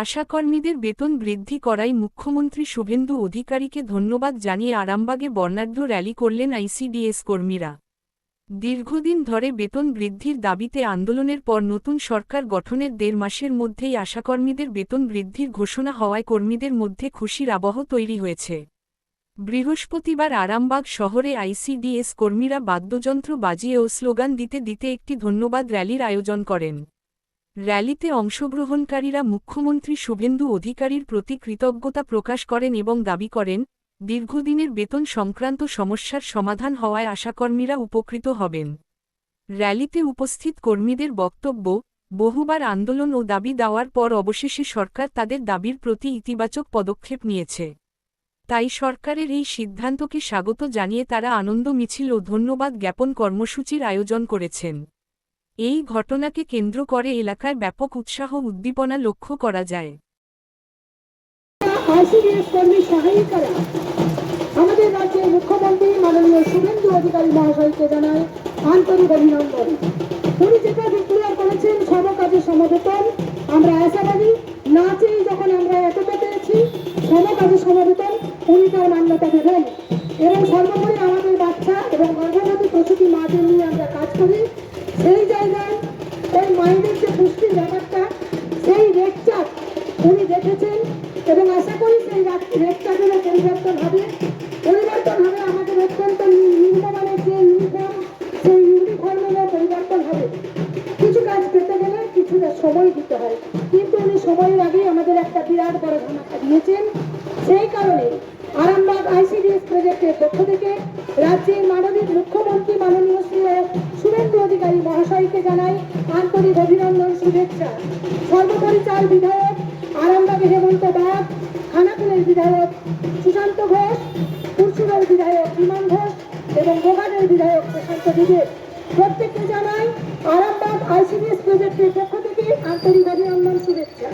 আশাকর্মীদের বেতন বৃদ্ধি করায় মুখ্যমন্ত্রী শুভেন্দু অধিকারীকে ধন্যবাদ জানিয়ে আরামবাগে বর্ণাঢ্য র্যালি করলেন আইসিডিএস কর্মীরা। দীর্ঘদিন ধরে বেতন বৃদ্ধির দাবিতে আন্দোলনের পর নতুন সরকার গঠনের ১.৫ মাসের মধ্যেই আশাকর্মীদের বেতন বৃদ্ধির ঘোষণা হওয়ায় কর্মীদের মধ্যে খুশির আবহ তৈরি হয়েছে। বৃহস্পতিবার আরামবাগ শহরে আইসিডিএস কর্মীরা বাদ্যযন্ত্র বাজিয়ে ও স্লোগান দিতে দিতে একটি ধন্যবাদ র্যালির আয়োজন করেন। র্যালিতে অংশগ্রহণকারীরা মুখ্যমন্ত্রী শুভেন্দু অধিকারীর প্রতি কৃতজ্ঞতা প্রকাশ করেন এবং দাবি করেন, দীর্ঘদিনের বেতন সংক্রান্ত সমস্যার সমাধান হওয়ায় আশাকর্মীরা উপকৃত হবেন। র্যালিতে উপস্থিত কর্মীদের বক্তব্য, বহুবার আন্দোলন ও দাবি দেওয়ার পর অবশেষে সরকার তাদের দাবির প্রতি ইতিবাচক পদক্ষেপ নিয়েছে। তাই সরকারের এই সিদ্ধান্তকে স্বাগত জানিয়ে তারা আনন্দ মিছিল ও ধন্যবাদ জ্ঞাপন কর্মসূচির আয়োজন করেছেন। এই ঘটনাকে কেন্দ্র করে এলাকায় ব্যাপক উৎসাহ উদ্দীপনা লক্ষ্য করা যায়। আইসিডিএস কর্মী সহায়িকারা আমাদের রাজ্যের মুখ্যমন্ত্রী মাননীয় শুভেন্দু অধিকারী মহাশয়কে জানায় আন্তরিক অভিনন্দন। উনি যেটা ডিক্লেয়ার করেছেন সমকাজে সমবেতন, আমরা আশাবাদী না চেয়ে যখন আমরা একতা পেয়েছি সমকাজে সমবেতন উনি তার মান্যতা দেবেন এবং সর্বোপরি আমাদের বাচ্চা এবং গর্ভবতী প্রসূতি মাদের নিয়ে আমরা কাজ করি। সেই জায়গায় ওই মায়েদের যে পুষ্টির ব্যাপারটা সেই রেটচার্ট উনি দেখেছেন এবং আশা করি সেই রেটচার্টেরও পরিবর্তন হবে। আমাদের অত্যন্ত নিম্নমানের যে ইউনিফর্ম সেই ইউনিফর্মেরও পরিবর্তন হবে। কিছু কাজ পেতে গেলে কিছুটা সময় দিতে হয়, কিন্তু উনি সময়ের আগেই আমাদের একটা বিরাট বড় ধামাকা দিয়েছেন। সেই কারণে আরামবাগ আইসিডিএস প্রজেক্টের পক্ষ থেকে রাজ্যের মাননীয় মুখ্যমন্ত্রী মাননীয় শ্রী শুভেন্দু অধিকারী মহাশয়কে জানাই আন্তরিক অভিনন্দন শুভেচ্ছা। সর্বোপরি 4 বিধায়ক আরামবাগের হেমন্ত বাগ, খানাকুলের বিধায়ক সুশান্ত ঘোষ, পুরসুরের বিধায়ক বিমান ঘোষ এবং গোঘাটের বিধায়ক প্রশান্ত দিদের প্রত্যেককে জানাই আরামবাগ আইসিডিএস প্রজেক্টের পক্ষ থেকে আন্তরিক অভিনন্দন শুভেচ্ছা।